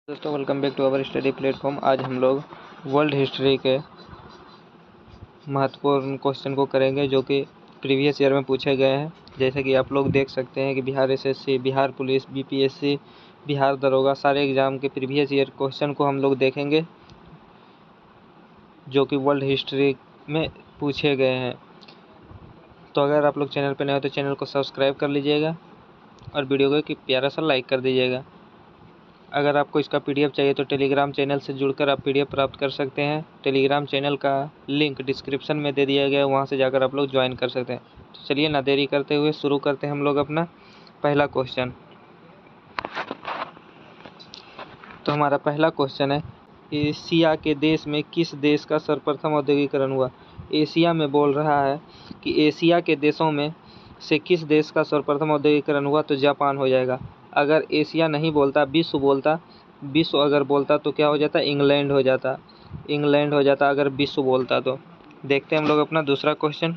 दोस्तों welcome back to our study platform. आज हम लोग वर्ल्ड हिस्ट्री के महत्वपूर्ण क्वेश्चन को करेंगे जो कि प्रीवियस ईयर में पूछे गए हैं। जैसे कि आप लोग देख सकते हैं कि Bihar SSC, Bihar police, BPSC, Bihar दरोगा सारे एग्ज़ाम के प्रीवियस ईयर क्वेश्चन को हम लोग देखेंगे जो कि वर्ल्ड हिस्ट्री में पूछे गए हैं। तो अगर आप लोग चैनल पर नए हो तो चैनल को सब्सक्राइब कर लीजिएगा और वीडियो को एक प्यारा सा लाइक कर दीजिएगा। अगर आपको इसका पीडीएफ चाहिए तो टेलीग्राम चैनल से जुड़कर आप पीडीएफ प्राप्त कर सकते हैं। टेलीग्राम चैनल का लिंक डिस्क्रिप्शन में दे दिया गया है, वहाँ से जाकर आप लोग ज्वाइन कर सकते हैं। तो चलिए ना देरी करते हुए शुरू करते हैं हम लोग अपना पहला क्वेश्चन। तो हमारा पहला क्वेश्चन है, एशिया के देश में किस देश का सर्वप्रथम औद्योगिकरण हुआ। एशिया में बोल रहा है कि एशिया के देशों में से किस देश का सर्वप्रथम औद्योगिकरण हुआ, तो जापान हो जाएगा। अगर एशिया नहीं बोलता, विश्व बोलता, विश्व अगर बोलता तो क्या हो जाता, इंग्लैंड हो जाता, इंग्लैंड हो जाता अगर विश्व बोलता तो। देखते हैं हम लोग अपना दूसरा क्वेश्चन।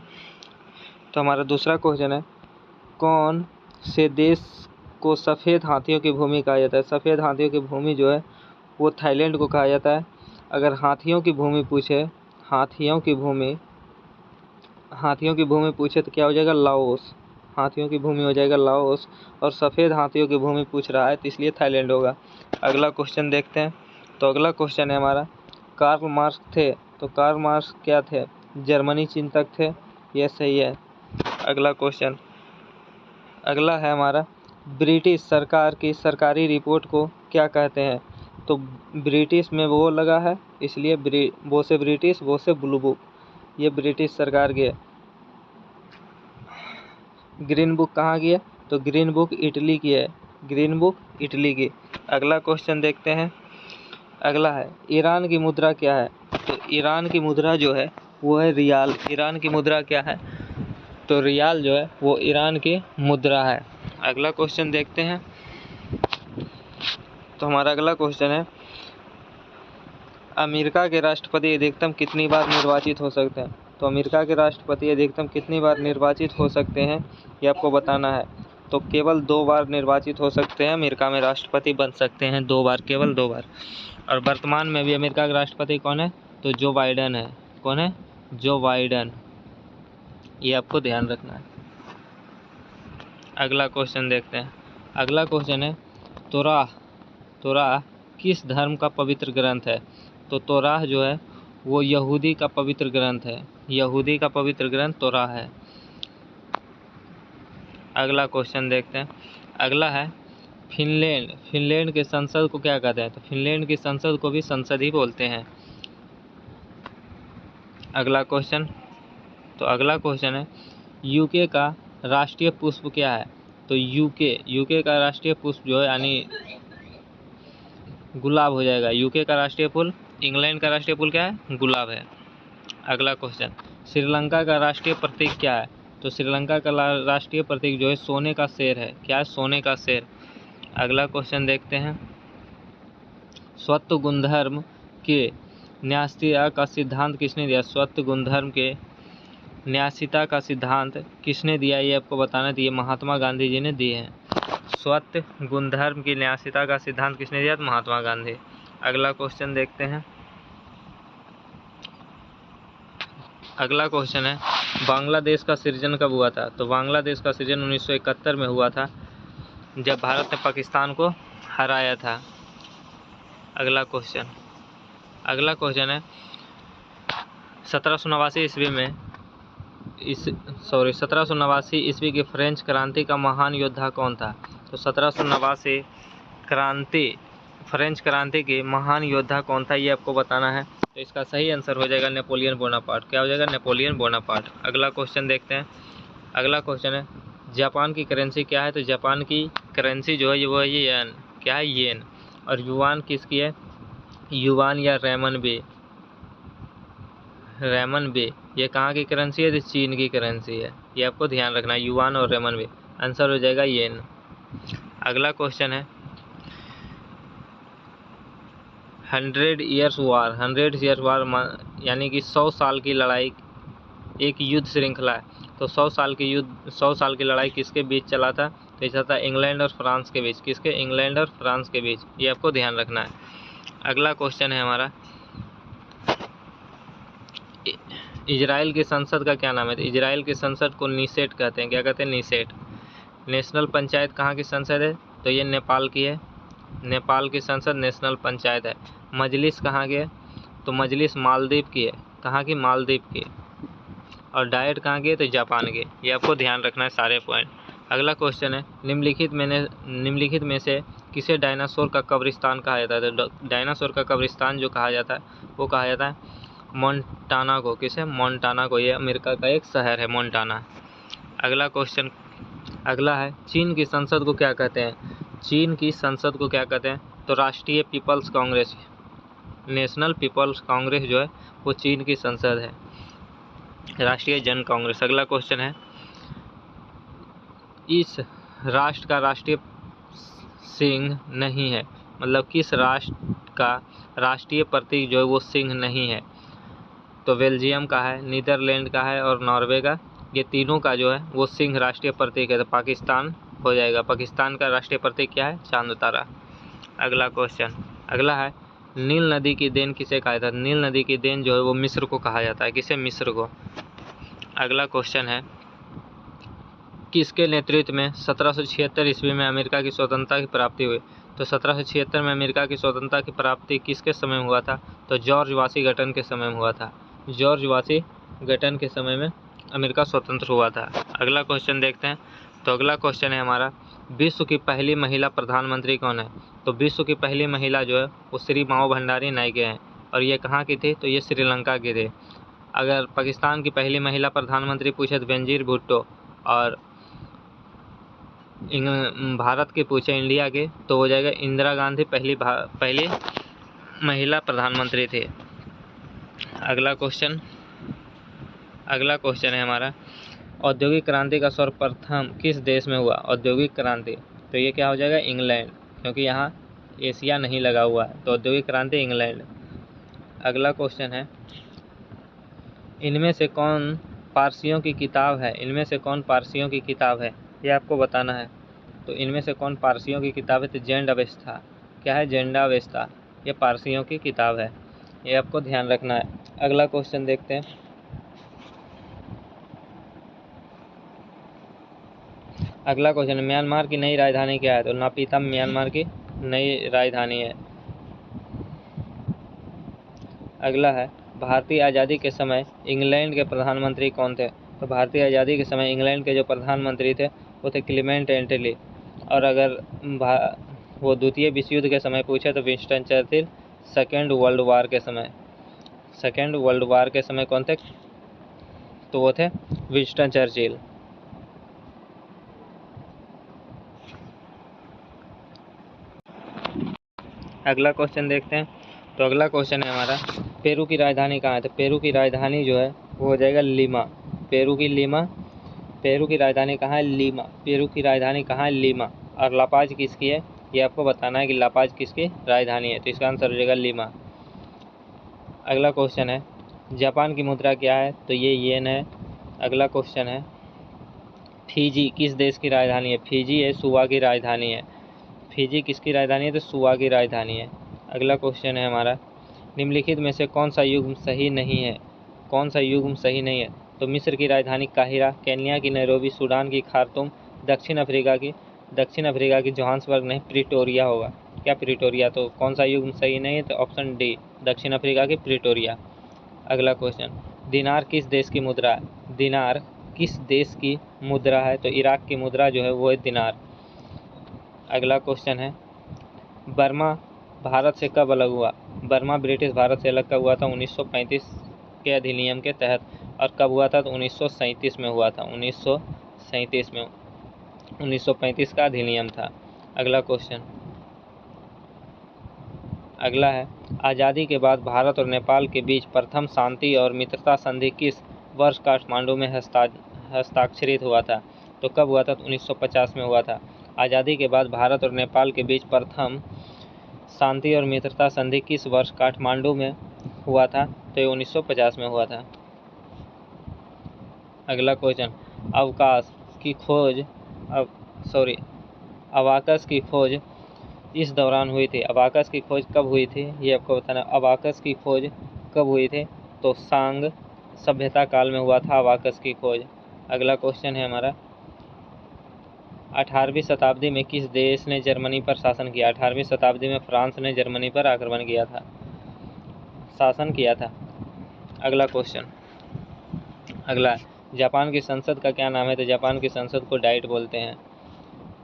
तो हमारा दूसरा क्वेश्चन है, कौन से देश को सफ़ेद हाथियों की भूमि कहा जाता है। सफ़ेद हाथियों की भूमि जो है वो थाईलैंड को कहा जाता है। अगर हाथियों की भूमि पूछे, हाथियों की भूमि पूछे तो क्या हो जाएगा, लाओस। हाथियों की भूमि हो जाएगा लाओस, और सफ़ेद हाथियों की भूमि पूछ रहा है तो इसलिए थाईलैंड होगा। अगला क्वेश्चन देखते हैं। तो अगला क्वेश्चन है हमारा, कार्ल मार्क्स थे, तो कार्ल मार्क्स क्या थे, जर्मनी चिंतक थे। यह सही है। अगला क्वेश्चन, अगला है हमारा, ब्रिटिश सरकार की सरकारी रिपोर्ट को क्या कहते हैं। तो ब्रिटिश में वो लगा है इसलिए वो से ब्रिटिश, वो से ब्लू बुक, ये ब्रिटिश सरकार की है। ग्रीन बुक कहाँ की है, तो ग्रीन बुक इटली की है, ग्रीन बुक इटली की। अगला क्वेश्चन देखते हैं। अगला है, ईरान की मुद्रा क्या है। तो ईरान की मुद्रा जो है वो है रियाल। ईरान की मुद्रा क्या है, तो रियाल जो है वो ईरान की मुद्रा है। अगला क्वेश्चन देखते हैं। तो हमारा अगला क्वेश्चन है, अमेरिका के राष्ट्रपति अधिकतम कितनी बार निर्वाचित हो सकते हैं। तो अमेरिका के राष्ट्रपति अधिकतम कितनी बार निर्वाचित हो सकते हैं ये आपको बताना है। तो केवल 2 बार निर्वाचित हो सकते हैं, अमेरिका में राष्ट्रपति बन सकते हैं 2 बार, केवल 2 बार। और वर्तमान में भी अमेरिका का राष्ट्रपति कौन है, तो जो बाइडन है। कौन है, जो बाइडन, ये आपको ध्यान रखना है। अगला क्वेश्चन देखते हैं। अगला क्वेश्चन है, तोराह किस धर्म का पवित्र ग्रंथ है। तो तोराह जो है वो यहूदी का पवित्र ग्रंथ है, यहूदी का पवित्र ग्रंथ तोराह है। अगला क्वेश्चन देखते हैं। अगला है, फिनलैंड के संसद को क्या कहते हैं। तो फिनलैंड की संसद को भी संसद ही बोलते हैं। अगला क्वेश्चन, तो अगला क्वेश्चन है, यूके का राष्ट्रीय पुष्प क्या है। तो यूके का राष्ट्रीय पुष्प जो है यानी गुलाब हो जाएगा। यूके का राष्ट्रीय फूल, इंग्लैंड का राष्ट्रीय फूल क्या है, गुलाब है। अगला क्वेश्चन, श्रीलंका का राष्ट्रीय प्रतीक क्या है। तो श्रीलंका का राष्ट्रीय प्रतीक जो है सोने का शेर है। क्या है, सोने का शेर। अगला क्वेश्चन देखते हैं। स्वत्व गुणधर्म के न्यायिकता का सिद्धांत किसने दिया। स्वत्व गुणधर्म के न्यायिकता का सिद्धांत किसने दिया, ये आपको बताना चाहिए। महात्मा गांधी जी ने दिए हैं। स्वत्व गुणधर्म की न्यायिकता का सिद्धांत किसने दिया, महात्मा गांधी। अगला क्वेश्चन देखते हैं। अगला क्वेश्चन है, बांग्लादेश का सृजन कब हुआ था। तो बांग्लादेश का सृजन 1971 में हुआ था, जब भारत ने पाकिस्तान को हराया था। अगला क्वेश्चन है, 1789 ईस्वी की फ्रेंच क्रांति का महान योद्धा कौन था। तो 1789 फ्रेंच क्रांति के महान योद्धा कौन था, ये आपको बताना है। तो इसका सही आंसर हो जाएगा नेपोलियन बोनापार्ट। क्या हो जाएगा, नेपोलियन बोनापार्ट। अगला क्वेश्चन देखते हैं। अगला क्वेश्चन है, जापान की करेंसी क्या है। तो जापान की करेंसी जो है वो है येन। क्या है, येन। और युआन किसकी है, युआन या रेमन बे, ये कहाँ की करेंसी है, तो चीन की करेंसी है। ये आपको ध्यान रखना है, युआन और रेमन बे। आंसर हो जाएगा येन। अगला क्वेश्चन है, 100 ईयर्स वार यानी कि 100 साल की लड़ाई एक युद्ध श्रृंखला है। तो 100 साल की लड़ाई किसके बीच चला था, तो ये था इंग्लैंड और फ्रांस के बीच। किसके? इंग्लैंड और फ्रांस के बीच। ये आपको ध्यान रखना है। अगला क्वेश्चन है हमारा, इजराइल की संसद का क्या नाम है? तो इजराइल की संसद को नीसेट कहते हैं। क्या कहते हैं? नीसेट। नेशनल पंचायत कहाँ की संसद है? तो ये नेपाल की है। नेपाल की संसद नेशनल पंचायत है। मजलिस कहाँ की है? तो मजलिस मालदीव की है। कहाँ की? मालदीव की। और डाइट कहाँ की है? तो जापान की। ये आपको ध्यान रखना है सारे पॉइंट। अगला क्वेश्चन है, निम्नलिखित में से किसे डायनासोर का कब्रिस्तान कहा जाता है? तो डायनासोर का कब्रिस्तान जो कहा जाता है वो कहा जाता है मोन्टाना को। किसे? मोन्टाना को। ये अमेरिका का एक शहर है मोन्टाना। अगला क्वेश्चन, अगला है, चीन की संसद को क्या कहते हैं? चीन की संसद को क्या कहते हैं? तो राष्ट्रीय People's Congress, National People's Congress जो है वो चीन की संसद है, राष्ट्रीय जन कांग्रेस। अगला क्वेश्चन है, इस राष्ट्र का राष्ट्रीय सिंह नहीं है, मतलब किस राष्ट्र का राष्ट्रीय प्रतीक जो है वो सिंह नहीं है? तो बेल्जियम का है, नीदरलैंड का है और नॉर्वे का। ये तीनों का जो है वो सिंह राष्ट्रीय प्रतीक है। तो पाकिस्तान हो जाएगा। पाकिस्तान का राष्ट्रीय प्रतीक क्या है? चांद तारा। अगला क्वेश्चन, अगला है, नील नदी की देन किसे कहा जाता है? नील नदी की देन जो है वो मिस्र को कहा जाता है। किसे? मिस्र को। अगला क्वेश्चन है, किसके नेतृत्व में 1776 ईस्वी में अमेरिका की स्वतंत्रता की प्राप्ति हुई? तो 1776 में अमेरिका की स्वतंत्रता की प्राप्ति किसके समय हुआ था? तो जॉर्ज वाशिंगटन के समय हुआ था। जॉर्ज वाशिंगटन के समय में अमेरिका स्वतंत्र हुआ था। अगला क्वेश्चन देखते हैं। तो अगला क्वेश्चन है हमारा, विश्व की पहली महिला प्रधानमंत्री कौन है? तो विश्व की पहली महिला जो है वो श्री माओ भंडारी नायके हैं। और ये कहाँ की थी? तो ये श्रीलंका की थी। अगर पाकिस्तान की पहली महिला प्रधानमंत्री पूछे तो बेनजीर भुट्टो, और भारत के पूछे, इंडिया के, तो हो जाएगा इंदिरा गांधी पहली महिला प्रधानमंत्री थे। अगला क्वेश्चन है हमारा, औद्योगिक क्रांति का सर्वप्रथम किस देश में हुआ? औद्योगिक क्रांति, तो ये क्या हो जाएगा? इंग्लैंड, क्योंकि यहाँ एशिया नहीं लगा हुआ है। तो औद्योगिक क्रांति इंग्लैंड। अगला क्वेश्चन है, इनमें से कौन पारसियों की किताब है? इनमें से कौन पारसियों की किताब है? ये आपको बताना है। तो इनमें से कौन पारसियों की किताब है? तो जेंड अवेस्था। क्या है? जेंड अवेस्था। ये पारसियों की किताब है। ये आपको ध्यान रखना है। अगला क्वेश्चन देखते हैं। अगला क्वेश्चन, म्यांमार की नई राजधानी क्या है? तो नापीतम म्यांमार की नई राजधानी है। अगला है, भारतीय आज़ादी के समय इंग्लैंड के प्रधानमंत्री कौन थे? तो भारतीय आज़ादी के समय इंग्लैंड के जो प्रधानमंत्री थे वो थे क्लीमेंट एटली। और अगर वो द्वितीय विश्व युद्ध के समय पूछे तो Winston Churchill. Second world war के समय कौन थे? तो वो थे विंस्टन चर्चिल। अगला क्वेश्चन देखते हैं। तो अगला क्वेश्चन है हमारा, पेरू की राजधानी कहाँ है? तो पेरू की राजधानी जो है वो हो जाएगा लीमा। पेरू की राजधानी कहाँ है? लीमा। पेरू की राजधानी कहाँ है? लीमा। और लापाज किसकी है? ये आपको बताना है कि लापाज किसकी राजधानी है। तो इसका आंसर हो जाएगा लीमा। अगला क्वेश्चन है, जापान की मुद्रा क्या है? तो ये येन है। अगला क्वेश्चन है, फिजी किस देश की राजधानी है? फिजी है सुवा की राजधानी है। फिजी किसकी राजधानी है? तो सुवा की राजधानी है। अगला क्वेश्चन है हमारा, निम्नलिखित में से कौन सा युग्म सही नहीं है? तो मिस्र की राजधानी काहिरा, केन्या की नैरोबी, सूडान की खार्तूम, दक्षिण अफ्रीका की जोहान्सबर्ग नहीं, प्रिटोरिया होगा। क्या? प्रिटोरिया। तो कौन सा युग्म सही नहीं है? तो ऑप्शन डी, दक्षिण अफ्रीका की प्रिटोरिया। अगला क्वेश्चन, दिनार किस देश की मुद्रा है? दिनार किस देश की मुद्रा है? तो इराक की मुद्रा जो है वो है दिनार। अगला क्वेश्चन है, बर्मा भारत से कब अलग हुआ? बर्मा ब्रिटिश भारत से अलग कब हुआ था? 1935 के अधिनियम के तहत। और कब हुआ था? तो 1937 में हुआ था। 1937 में 1935 का अधिनियम था। अगला क्वेश्चन, अगला है, आज़ादी के बाद भारत और नेपाल के बीच प्रथम शांति और मित्रता संधि किस वर्ष काठमांडू में हस्ताक्षरित हुआ था? तो कब हुआ था? तो 1950 में हुआ था। आज़ादी के बाद भारत और नेपाल के बीच प्रथम शांति और मित्रता संधि किस वर्ष काठमांडू में हुआ था? तो ये 1950 में हुआ था। अगला क्वेश्चन, अवकाश की खोज अबाकस की खोज इस दौरान हुई थी। अबाकस की खोज कब हुई थी ये आपको बताना। अबाकस की खोज कब हुई थी तो सांग सभ्यता काल में हुआ था अबाकस की खोज। अगला क्वेश्चन है हमारा 18वीं शताब्दी में किस देश ने जर्मनी पर शासन किया। 18वीं शताब्दी में फ्रांस ने जर्मनी पर आक्रमण किया था, शासन किया था। अगला क्वेश्चन, अगला जापान की संसद का क्या नाम है तो जापान की संसद को डाइट बोलते हैं।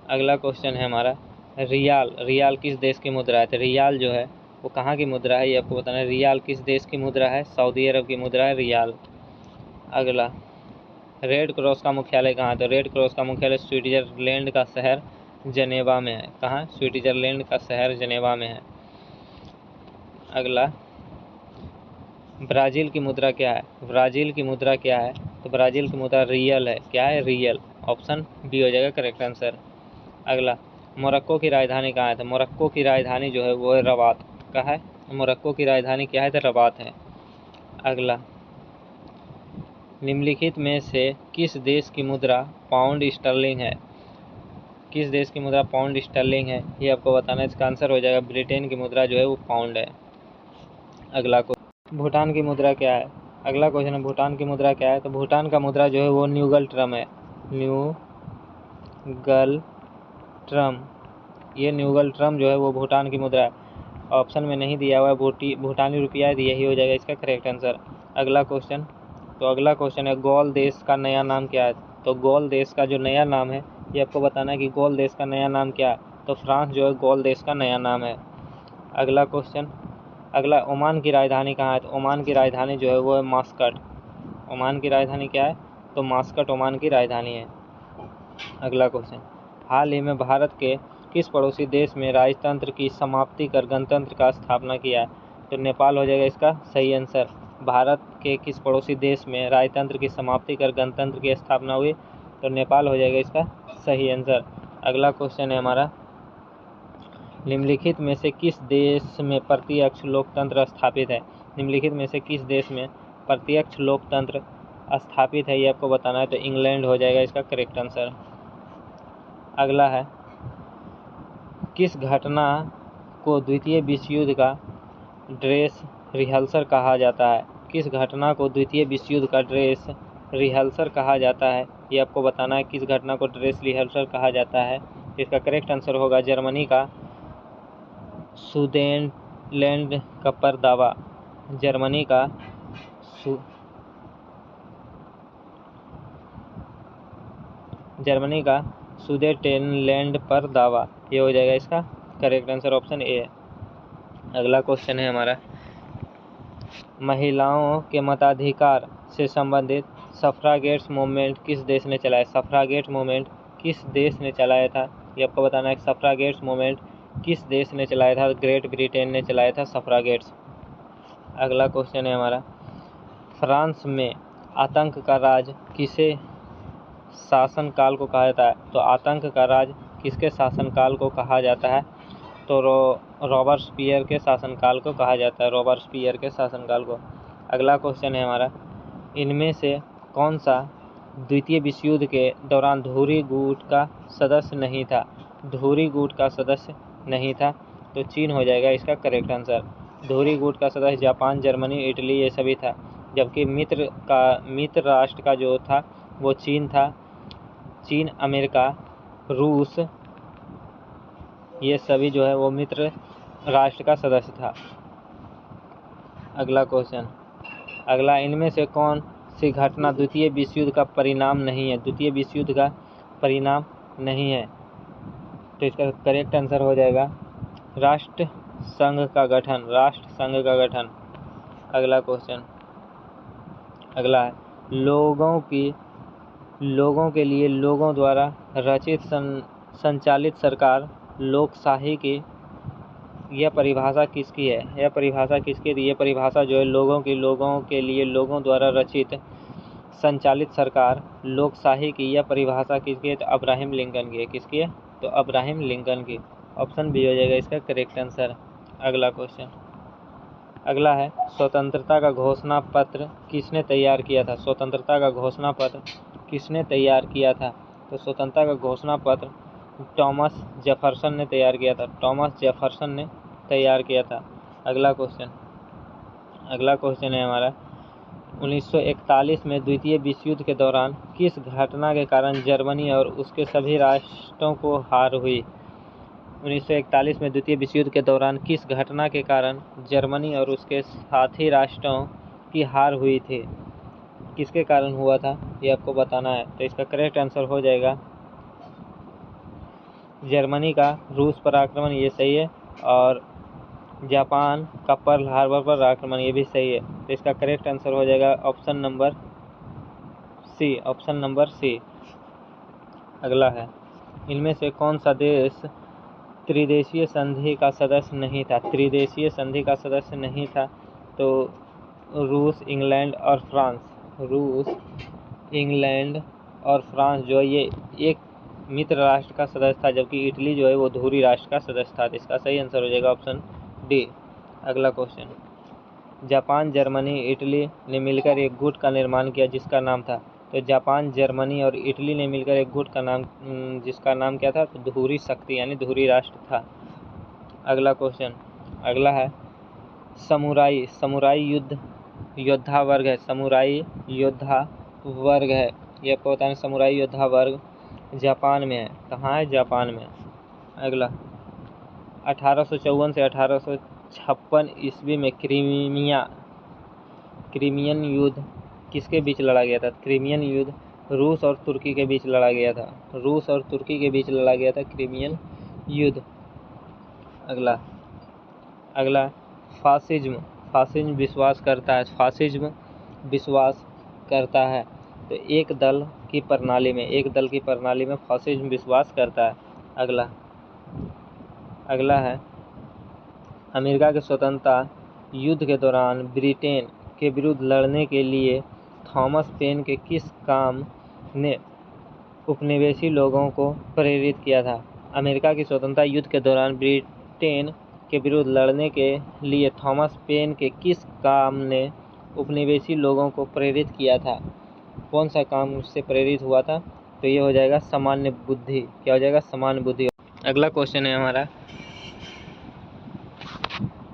अगला क्वेश्चन है हमारा रियाल किस देश की मुद्रा है। तो रियाल जो है वो कहाँ की मुद्रा है ये आपको बताना है। रियाल किस देश की मुद्रा है, सऊदी अरब की मुद्रा है रियाल। अगला रेड क्रॉस का मुख्यालय कहाँ है तो रेड क्रॉस का मुख्यालय स्विट्जरलैंड का शहर जनेवा में है। कहाँ, स्विट्जरलैंड का शहर जनेवा में है। अगला ब्राज़ील की मुद्रा क्या है, ब्राज़ील की मुद्रा क्या है तो ब्राज़ील की मुद्रा रियल है। क्या है, रियल। ऑप्शन बी हो जाएगा करेक्ट आंसर। अगला मोरक्को की राजधानी कहाँ है तो मोरक्को की राजधानी जो है वो है रबात का है। मोरक्को की राजधानी क्या है तो रबात है। अगला निम्नलिखित में से किस देश की मुद्रा पाउंड स्टर्लिंग है। किस देश की मुद्रा पाउंड स्टर्लिंग है ये आपको बताना है। इसका आंसर हो जाएगा ब्रिटेन की मुद्रा जो है वो पाउंड है। अगला क्वेश्चन भूटान की मुद्रा क्या है। अगला क्वेश्चन है भूटान की मुद्रा क्या है तो भूटान का मुद्रा जो है वो न्यूगल ट्रम है। न्यूगल ट्रम, ये न्यूगल ट्रम जो है वो भूटान की मुद्रा है। ऑप्शन में नहीं दिया हुआ है भूटानी रुपया है, यही हो जाएगा इसका करेक्ट आंसर। अगला क्वेश्चन है गौल देश का नया नाम क्या है तो गौल देश का जो नया नाम है ये आपको बताना है कि गौल देश का नया नाम क्या है तो फ्रांस जो है गौल देश का नया नाम है। अगला क्वेश्चन, अगला ओमान की राजधानी कहाँ है तो ओमान की राजधानी जो है वो है मास्कट। ओमान की राजधानी क्या है तो मास्कट ओमान की राजधानी है। अगला क्वेश्चन, हाल ही में भारत के किस पड़ोसी देश में राजतंत्र की समाप्ति कर गणतंत्र का स्थापना किया है तो नेपाल हो जाएगा इसका सही आंसर। भारत के किस पड़ोसी देश में राजतंत्र की समाप्ति कर गणतंत्र की स्थापना हुई तो नेपाल हो जाएगा इसका सही आंसर। अगला क्वेश्चन है हमारा निम्नलिखित में से किस देश में प्रत्यक्ष लोकतंत्र स्थापित है। निम्नलिखित में से किस देश में प्रत्यक्ष लोकतंत्र स्थापित है ये आपको बताना है तो इंग्लैंड हो जाएगा इसका करेक्ट आंसर। अगला है किस घटना को द्वितीय विश्व युद्ध का ड्रेस रिहर्सल कहा जाता है। किस घटना को द्वितीय विश्व युद्ध का ड्रेस रिहर्सल कहा जाता है ये आपको बताना है। किस घटना को ड्रेस रिहर्सल कहा जाता है इसका करेक्ट आंसर होगा जर्मनी का सुदेनलैंड का परदावा। जर्मनी का सुदेटेनलैंड पर दावा, ये हो जाएगा इसका करेक्ट आंसर ऑप्शन ए। अगला क्वेश्चन है हमारा महिलाओं के मताधिकार से संबंधित सफ्रागेट्स मूवमेंट किस देश ने चलाया। सफ्रागेट मूवमेंट किस देश ने चलाया था ये आपको बताना है। सफ्रागेट्स मूवमेंट किस देश ने चलाया था, ग्रेट ब्रिटेन ने चलाया था सफ्रागेट्स। अगला क्वेश्चन है हमारा फ्रांस में आतंक का राज किसे शासनकाल को कहा जाता है तो आतंक का राज किसके शासनकाल को कहा जाता है तो रॉबर्सपियर के शासनकाल को कहा जाता है, रॉबर्सपियर के शासनकाल को। अगला क्वेश्चन है हमारा इनमें से कौन सा द्वितीय विश्व युद्ध के दौरान धूरी गुट का सदस्य नहीं था। धूरी गुट का सदस्य नहीं था तो चीन हो जाएगा इसका करेक्ट आंसर। धूरी गुट का सदस्य जापान, जर्मनी, इटली ये सभी था, जबकि मित्र राष्ट्र का जो था वो चीन था। चीन, अमेरिका, रूस ये सभी जो है वो मित्र राष्ट्र का सदस्य था। अगला क्वेश्चन, अगला इनमें से कौन सी घटना द्वितीय विश्व युद्ध का परिणाम नहीं है। द्वितीय विश्व युद्ध का परिणाम नहीं है तो इसका करेक्ट आंसर हो जाएगा राष्ट्र संघ का गठन, राष्ट्र संघ का गठन। अगला क्वेश्चन, अगला है लोगों के लिए लोगों द्वारा रचित संचालित सरकार लोकशाही की यह परिभाषा किसकी है। यह परिभाषा किसकी है, ये परिभाषा जो है लोगों के लिए लोगों द्वारा रचित संचालित सरकार लोकशाही की यह परिभाषा किसकी है तो अब्राहम लिंकन की है। किसकी है तो अब्राहम लिंकन की। ऑप्शन बी हो जाएगा इसका करेक्ट आंसर। अगला क्वेश्चन, अगला है स्वतंत्रता का घोषणा पत्र किसने तैयार किया था। स्वतंत्रता का घोषणा पत्र किसने तैयार किया था तो स्वतंत्रता का घोषणा पत्र टॉमस जेफरसन ने तैयार किया था। टॉमस जेफरसन ने तैयार किया था। अगला क्वेश्चन है हमारा 1941 में द्वितीय विश्व युद्ध के दौरान किस घटना के कारण जर्मनी और उसके सभी राष्ट्रों को हार हुई। 1941 में द्वितीय विश्व युद्ध के दौरान किस घटना के कारण जर्मनी और उसके साथी राष्ट्रों की हार हुई थी। किसके कारण हुआ था ये आपको बताना है। तो इसका करेक्ट आंसर हो जाएगा जर्मनी का रूस पर आक्रमण, ये सही है। और जापान का पर्ल हार्बर पर आक्रमण, ये भी सही है। तो इसका करेक्ट आंसर हो जाएगा ऑप्शन नंबर सी। अगला है इनमें से कौन सा देश त्रिदेशीय संधि का सदस्य नहीं था। त्रिदेशीय संधि का सदस्य नहीं था तो रूस, इंग्लैंड और फ्रांस। रूस, इंग्लैंड और फ्रांस जो है ये एक मित्र राष्ट्र का सदस्य था, जबकि इटली जो है वो धुरी राष्ट्र का सदस्य था। इसका सही आंसर हो जाएगा ऑप्शन डी। अगला क्वेश्चन, जापान, जर्मनी, इटली ने मिलकर एक गुट का निर्माण किया जिसका नाम था। तो जापान, जर्मनी और इटली ने मिलकर एक गुट का नाम जिसका नाम क्या था, तो धुरी शक्ति यानी धुरी राष्ट्र था। अगला क्वेश्चन, अगला है समुराई। समुराई योद्धा वर्ग है। समुराई योद्धा वर्ग है, ये आपको बताना। समुराई योद्धा वर्ग जापान में है। कहाँ है? जापान में। अगला 1854 से 1856 ईस्वी में क्रीमियन युद्ध किसके बीच लड़ा गया था। क्रीमियन युद्ध रूस और तुर्की के बीच लड़ा गया था। रूस और तुर्की के बीच लड़ा गया था क्रीमियन युद्ध। अगला फासिज्म विश्वास करता है। फासिज्म विश्वास करता है तो एक दल की प्रणाली में फासिज्म विश्वास करता है। अगला है अमेरिका के स्वतंत्रता युद्ध के दौरान ब्रिटेन के विरुद्ध लड़ने के लिए थॉमस पेन के किस काम ने उपनिवेशी लोगों को प्रेरित किया था। अमेरिका की स्वतंत्रता युद्ध के दौरान ब्रिटेन के विरुद्ध लड़ने के लिए थॉमस पेन के किस काम ने उपनिवेशी लोगों को प्रेरित किया था। कौन सा काम उससे प्रेरित हुआ था? तो ये हो जाएगा सामान्य बुद्धि। क्या हो जाएगा? सामान्य बुद्धि। अगला क्वेश्चन है हमारा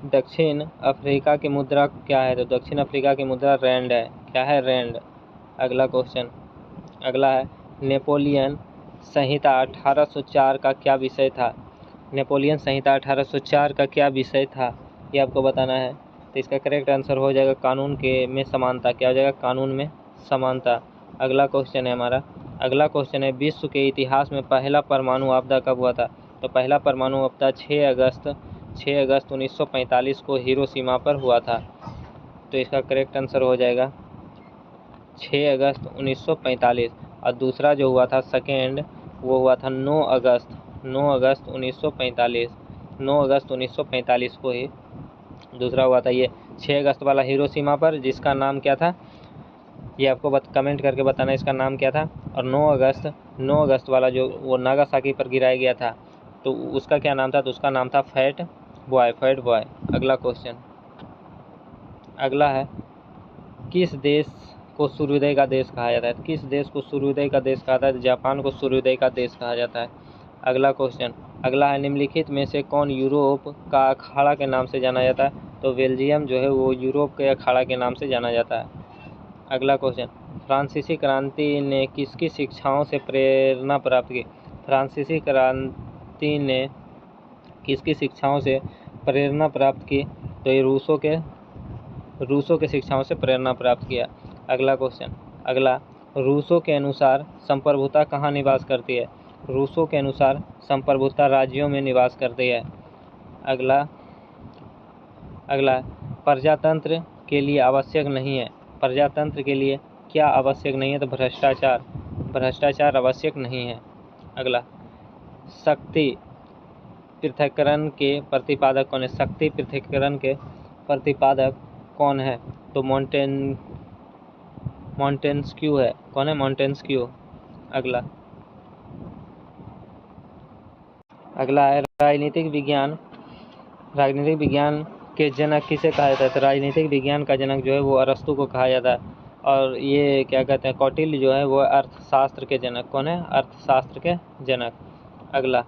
दक्षिण अफ्रीका की मुद्रा क्या है। तो दक्षिण अफ्रीका की मुद्रा रैंड है। क्या है? रैंड। अगला है नेपोलियन संहिता 1804 का क्या विषय था। नेपोलियन संहिता 1804 का क्या विषय था ये आपको बताना है। तो इसका करेक्ट आंसर हो जाएगा कानून के में समानता। क्या हो जाएगा? कानून में समानता। अगला क्वेश्चन है विश्व के इतिहास में पहला परमाणु आपदा कब हुआ था। तो पहला परमाणु आपदा 6 अगस्त 1945 को हिरोशिमा पर हुआ था। तो इसका करेक्ट आंसर हो जाएगा 6 अगस्त 1945। और दूसरा जो हुआ था सेकेंड, वो हुआ था 9 अगस्त 1945। 9 अगस्त 1945 को ही दूसरा हुआ था। ये 6 अगस्त वाला हिरोशिमा पर, जिसका नाम क्या था ये आपको कमेंट करके बताना इसका नाम क्या था। और 9 अगस्त वाला जो वो नागासाकी पर गिराया गया था तो उसका क्या नाम था। तो उसका नाम था फैट बॉय। अगला क्वेश्चन, अगला है किस देश को सूर्योदय का देश कहा जाता है। किस देश को सूर्योदय का देश कहा जाता है। जापान को सूर्योदय का देश कहा जाता है। अगला क्वेश्चन, अगला है निम्नलिखित में से कौन यूरोप का अखाड़ा के नाम से जाना जाता है। तो बेल्जियम जो है वो यूरोप के अखाड़ा के नाम से जाना जाता है। अगला क्वेश्चन, फ्रांसीसी क्रांति ने किसकी शिक्षाओं से प्रेरणा प्राप्त की। फ्रांसीसी क्रांति ने किसकी शिक्षाओं से प्रेरणा प्राप्त की। तो ये रूसों के शिक्षाओं से प्रेरणा प्राप्त किया। अगला क्वेश्चन, रूसों के अनुसार संप्रभुता कहाँ निवास करती है। रूसों के अनुसार संप्रभुता राज्यों में निवास करती है। अगला प्रजातंत्र के लिए आवश्यक नहीं है। प्रजातंत्र के लिए क्या आवश्यक नहीं है। तो भ्रष्टाचार आवश्यक नहीं है। अगला शक्ति पृथक्करण के प्रतिपादक कौन है। शक्ति पृथक्करण के प्रतिपादक कौन है। तो मॉन्टेस्क्यू है। कौन है? मॉन्टेस्क्यू। अगला है राजनीतिक विज्ञान के जनक किसे कहा जाता है। तो राजनीतिक विज्ञान का जनक जो है वो अरस्तु को कहा जाता है। और ये क्या कहते हैं, कौटिल्य जो है वो अर्थशास्त्र के जनक। कौन है? अर्थशास्त्र के जनक। अगला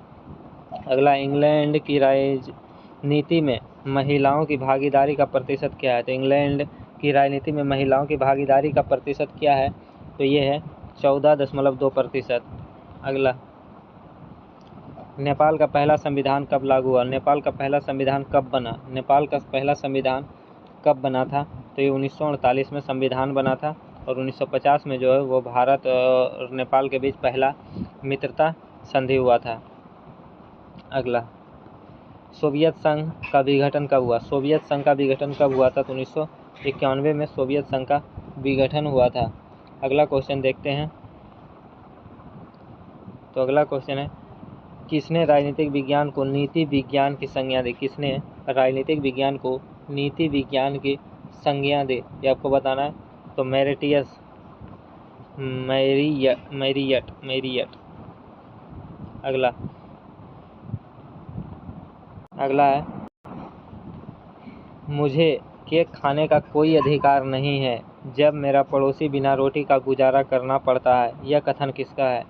अगला इंग्लैंड की राजनीति में महिलाओं की भागीदारी का प्रतिशत क्या है? तो इंग्लैंड की राजनीति में महिलाओं की भागीदारी का प्रतिशत क्या है? तो ये है 14.2%। अगला नेपाल का पहला संविधान कब लागू हुआ? नेपाल का पहला संविधान कब बना? नेपाल का पहला संविधान कब बना था? तो ये 1948 में संविधान बना था और 1950 में जो है वो भारत और नेपाल के बीच पहला मित्रता संधि हुआ था। अगला सोवियत संघ का विघटन कब हुआ? सोवियत संघ का विघटन कब हुआ था? तो 1991 में सोवियत संघ का विघटन हुआ था। अगला क्वेश्चन देखते हैं। तो अगला क्वेश्चन है, किसने राजनीतिक विज्ञान को नीति विज्ञान की संज्ञा दी? किसने राजनीतिक विज्ञान को नीति विज्ञान की संज्ञा दी? ये आपको बताना है। तो मेरिटियस मैरियट। अगला है, मुझे केक खाने का कोई अधिकार नहीं है जब मेरा पड़ोसी बिना रोटी का गुजारा करना पड़ता है। यह कथन किसका है?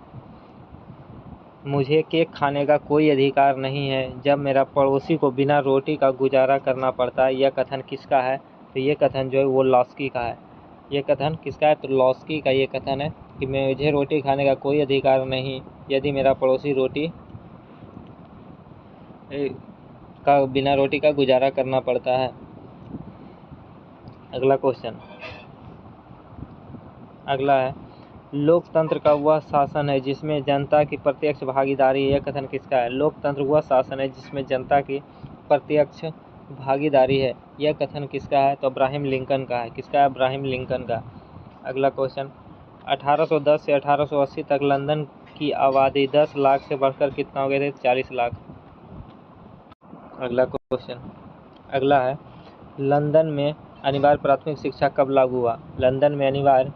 मुझे केक खाने का कोई अधिकार नहीं है जब मेरा पड़ोसी को बिना रोटी का गुजारा करना पड़ता है। यह कथन किसका है? तो ये कथन जो है वो लॉस्की का है। ये कथन किसका है? तो लॉस्की का ये कथन है कि मुझे रोटी खाने का कोई अधिकार नहीं यदि मेरा पड़ोसी बिना रोटी का गुजारा करना पड़ता है। अगला क्वेश्चन अगला है, लोकतंत्र का वह शासन है जिसमें जनता की प्रत्यक्ष भागीदारी है। यह कथन किसका है? लोकतंत्र वह शासन है जिसमें जनता की प्रत्यक्ष भागीदारी है। यह कथन किसका है? तो अब्राहम लिंकन का है। किसका है? अब्राहम लिंकन का। अगला क्वेश्चन, 1810 से 1880 तक लंदन की आबादी 10 लाख से बढ़कर कितना हो गए थे? 40 लाख। अगला क्वेश्चन अगला है, लंदन में अनिवार्य प्राथमिक शिक्षा कब लागू हुआ? लंदन में अनिवार्य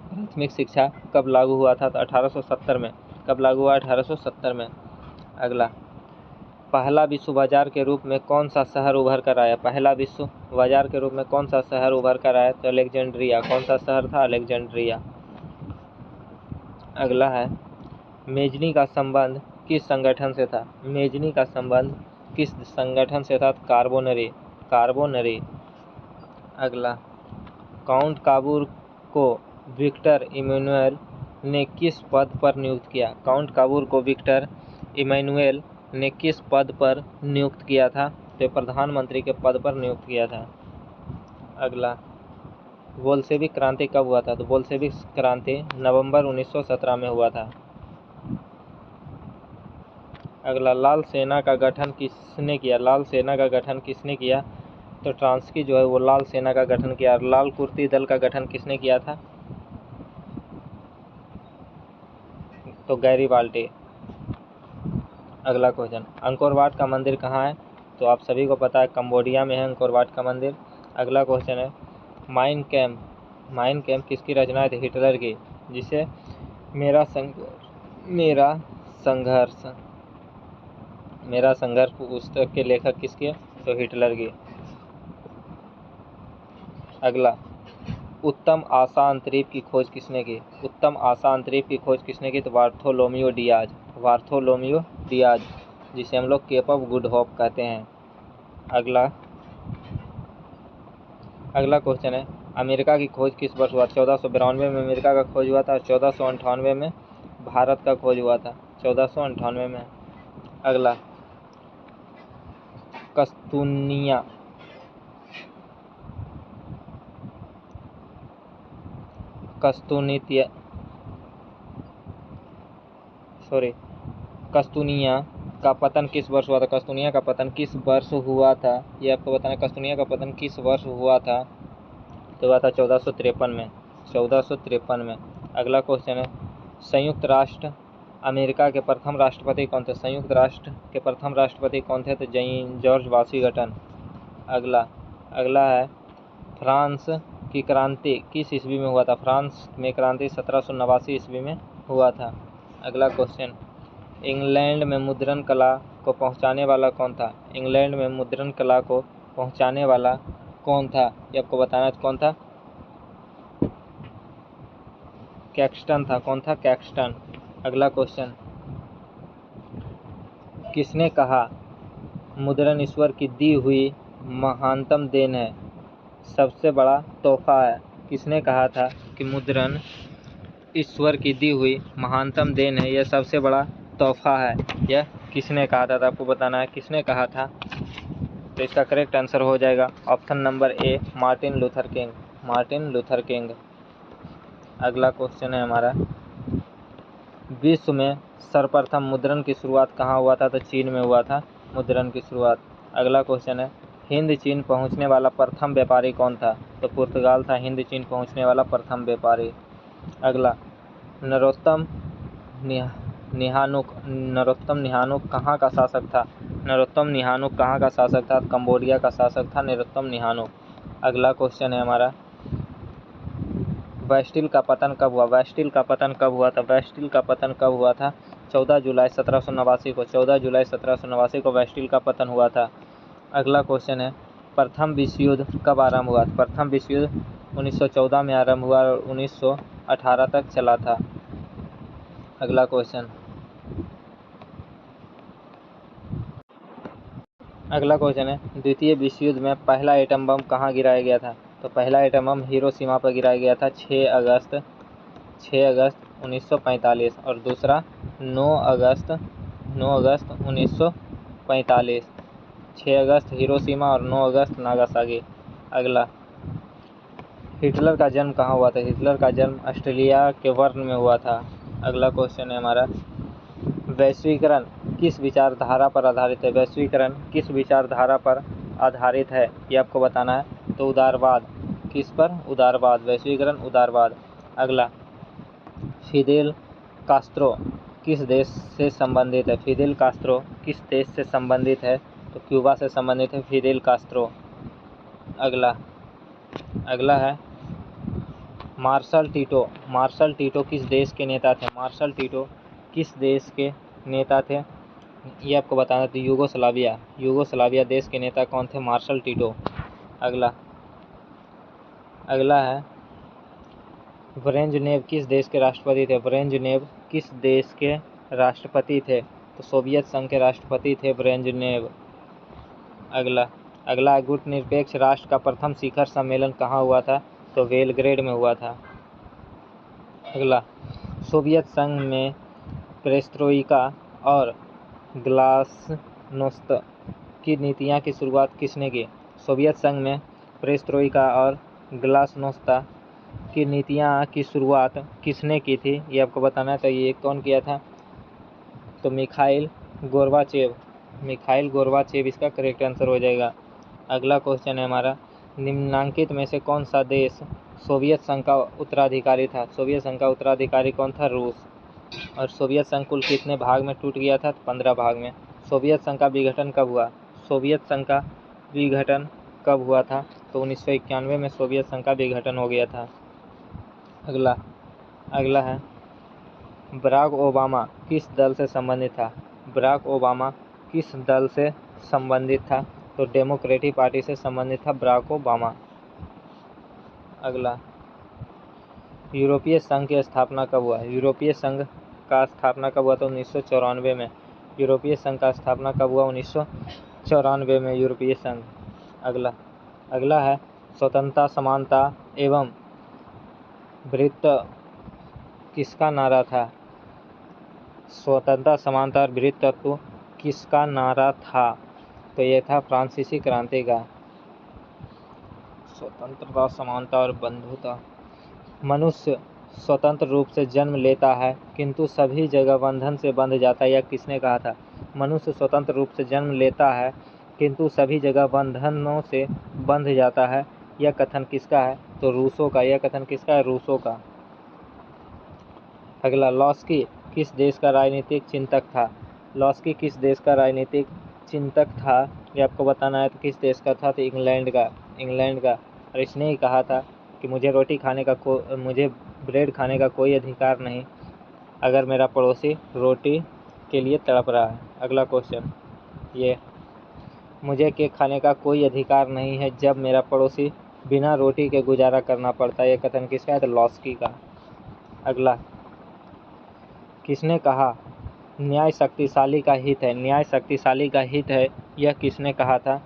प्राथमिक शिक्षा कब लागू हुआ था? तो 1870 में। कब लागू हुआ? 1870 में। अगला, पहला विश्व बाजार के रूप में कौन सा शहर उभर कर आया? पहला विश्व बाजार के रूप में कौन सा शहर उभर कर आया? तो अलेक्जेंड्रिया। कौन सा शहर था? अलेक्जेंड्रिया। अगला है, मेजनी का संबंध किस संगठन से था? मेजनी का संबंध किस संगठन से था? कार्बोनरी। अगला, काउंट काबूर को विक्टर इमैनुएल ने किस पद पर नियुक्त किया? काउंट काबूर को विक्टर इमैनुएल ने किस पद पर नियुक्त किया था? तो प्रधानमंत्री के पद पर नियुक्त किया था। अगला, बोल्शेविक क्रांति कब हुआ था? तो बोल्शेविक क्रांति नवंबर 1917 में हुआ था। अगला, लाल सेना का गठन किसने किया? लाल सेना का गठन किसने किया? तो ट्रांस्की जो है वो लाल सेना का गठन किया। लाल कुर्ती दल का गठन किसने किया था? तो गैरीबाल्टी। अगला क्वेश्चन, अंकोर वाट का मंदिर कहाँ है? तो आप सभी को पता है कंबोडिया में है अंकोर वाट का मंदिर। अगला क्वेश्चन है, माइन कैम्प किसकी रचना है? हिटलर की। जिसे मेरा संघर्ष पुस्तक के लेखक किसके? तो हिटलर की। अगला, उत्तम आसान द्वीप की खोज किसने की? उत्तम आसान द्वीप की खोज किसने की? तो बार्थोलोमियो डियाज, जिसे हम लोग केप ऑफ गुड होप कहते हैं। अगला क्वेश्चन है, अमेरिका की खोज किस वर्ष हुआ? 1492 में अमेरिका का खोज हुआ था और 1498 में भारत का खोज हुआ था। 1498 में। अगला, कस्तूनिया का पतन किस वर्ष हुआ था? कस्तूनिया का पतन किस वर्ष हुआ था? ये आपको बताना। कस्तूनिया का पतन किस वर्ष हुआ था? तो हुआ था 1453 में। अगला क्वेश्चन है, संयुक्त राष्ट्र अमेरिका के प्रथम राष्ट्रपति कौन थे? संयुक्त राष्ट्र के प्रथम राष्ट्रपति कौन थे? तो जॉर्ज वाशिंगटन। अगला है, फ्रांस की क्रांति किस ईस्वी में हुआ था? फ्रांस में क्रांति 1789 ईस्वी में हुआ था। अगला क्वेश्चन, इंग्लैंड में मुद्रण कला को पहुंचाने वाला कौन था? इंग्लैंड में मुद्रण कला को पहुंचाने वाला कौन था? ये आपको बताना कौन था? कैक्सटन था। कौन था? कैक्सटन। अगला क्वेश्चन, किसने कहा मुद्रण ईश्वर की दी हुई महानतम देन है, सबसे बड़ा तोहफा है? किसने कहा था कि मुद्रण ईश्वर की दी हुई महानतम देन है, यह सबसे बड़ा तोहफा है? यह किसने कहा था? तो आपको बताना है किसने कहा था। तो इसका करेक्ट आंसर हो जाएगा option number A, Martin Luther king. Martin Luther king. अगला क्वेश्चन है हमारा, विश्व में सर्वप्रथम मुद्रण की शुरुआत कहाँ हुआ था? तो चीन में हुआ था मुद्रण की शुरुआत। अगला क्वेश्चन है, हिंद चीन पहुँचने वाला प्रथम व्यापारी कौन था? तो पुर्तगाल था हिंद चीन पहुँचने वाला प्रथम व्यापारी। अगला, नरोत्तम निहानुक कहाँ का शासक था? नरोत्तम निहानुक कहाँ का शासक था? कंबोडिया का शासक था नरोत्तम निहानुक। अगला क्वेश्चन है हमारा, बैस्टिल का पतन कब हुआ? बैस्टिल का पतन कब हुआ था? बैस्टिल का पतन कब हुआ था? 14 जुलाई 1789 को। 14 जुलाई 1789 को बैस्टिल का पतन हुआ था। अगला क्वेश्चन है, प्रथम विश्व युद्ध कब आरंभ हुआ? प्रथम विश्व युद्ध 1914 में आरंभ हुआ और 1918 तक चला था। अगला क्वेश्चन, है द्वितीय विश्व युद्ध में पहला एटम बम कहाँ गिराया गया था? तो पहला एटम बम हिरोशिमा पर गिराया गया था 6 अगस्त 1945 और दूसरा 9 अगस्त 1945। 6 अगस्त हिरोशिमा और 9 अगस्त नागासाकी। अगला, हिटलर का जन्म कहाँ हुआ था? हिटलर का जन्म ऑस्ट्रेलिया के बर्न में हुआ था। अगला क्वेश्चन है हमारा, वैश्वीकरण किस विचारधारा पर आधारित है? वैश्वीकरण किस विचारधारा पर आधारित है, ये आपको बताना है। तो उदारवाद। किस पर? उदारवाद। वैश्वीकरण उदारवाद। अगला, फिदेल कास्त्रो किस देश से संबंधित है? फिदेल कास्त्रो किस देश से संबंधित है? तो क्यूबा से संबंधित है फिदेल कास्त्रो। अगला है मार्शल टीटो। मार्शल टीटो किस देश के नेता थे? मार्शल टीटो किस देश के नेता थे, ये आपको बताना था। यूगोस्लाविया देश के नेता कौन थे? Marshal Tito. अगला है ब्रेजनेव किस देश के राष्ट्रपति थे? ब्रेजनेव किस देश के राष्ट्रपति थे? तो सोवियत संघ के राष्ट्रपति थे ब्रेजनेव। अगला गुटनिरपेक्ष राष्ट्र का प्रथम शिखर सम्मेलन कहाँ हुआ था? तो बेलग्रेड में हुआ था। अगला, सोवियत संघ में पेरेस्ट्रोइका और ग्लासनोस्त की नीतियाँ की शुरुआत किसने की? सोवियत संघ में पेरेस्ट्रोइका और ग्लासनोस्ता की नीतियाँ की शुरुआत किसने की थी, ये आपको बताना है। तो ये कौन किया था? तो मिखाइल गोर्बाचेव इसका करेक्ट आंसर हो जाएगा। अगला क्वेश्चन है हमारा, निम्नलिखित में से कौन सा देश सोवियत संघ का उत्तराधिकारी था? सोवियत संघ का उत्तराधिकारी कौन था? रूस। और सोवियत संघ कुल कितने भाग में टूट गया था? 15 भाग में। सोवियत संघ का विघटन कब हुआ? सोवियत संघ का विघटन कब हुआ था? तो 1991 में सोवियत संघ का विघटन हो गया था। अगला है, बराक ओबामा किस दल से संबंधित था? बराक ओबामा किस दल से संबंधित था? तो डेमोक्रेटिक पार्टी से संबंधित था बराक ओबामा। अगला, यूरोपीय संघ की स्थापना कब हुआ? यूरोपीय संघ का स्थापना कब हुआ? तो 1994 में। यूरोपीय संघ का स्थापना कब हुआ? 1994 में यूरोपीय संघ। अगला है, स्वतंत्रता समानता एवं भ्रातृत्व किसका नारा था? स्वतंत्रता समानता और भ्रातृत्व किसका नारा था? तो यह था फ्रांसीसी क्रांति का। स्वतंत्रता समानता और बंधुता। मनुष्य स्वतंत्र रूप से जन्म लेता है किंतु सभी जगह बंधन से बंध जाता है, यह किसने कहा था? मनुष्य स्वतंत्र रूप से जन्म लेता है किंतु सभी जगह बंधनों से बंध जाता है, यह कथन किसका है? तो रूसो का। यह कथन किसका है? रूसो का। अगला, लॉस्की किस देश का राजनीतिक चिंतक था? लॉस्की किस देश का राजनीतिक चिंतक था, ये आपको बताना है। तो किस देश का था? तो इंग्लैंड का। और इसने ही कहा था कि मुझे ब्रेड खाने का कोई अधिकार नहीं अगर मेरा पड़ोसी रोटी के लिए तड़प रहा है। अगला क्वेश्चन, ये मुझे केक खाने का कोई अधिकार नहीं है जब मेरा पड़ोसी बिना रोटी के गुजारा करना पड़ता है, यह कथन किसका है? तो लॉस्की का। अगला, किसने कहा न्याय शक्तिशाली का हित है, न्याय शक्तिशाली का हित है, यह किसने कहा था?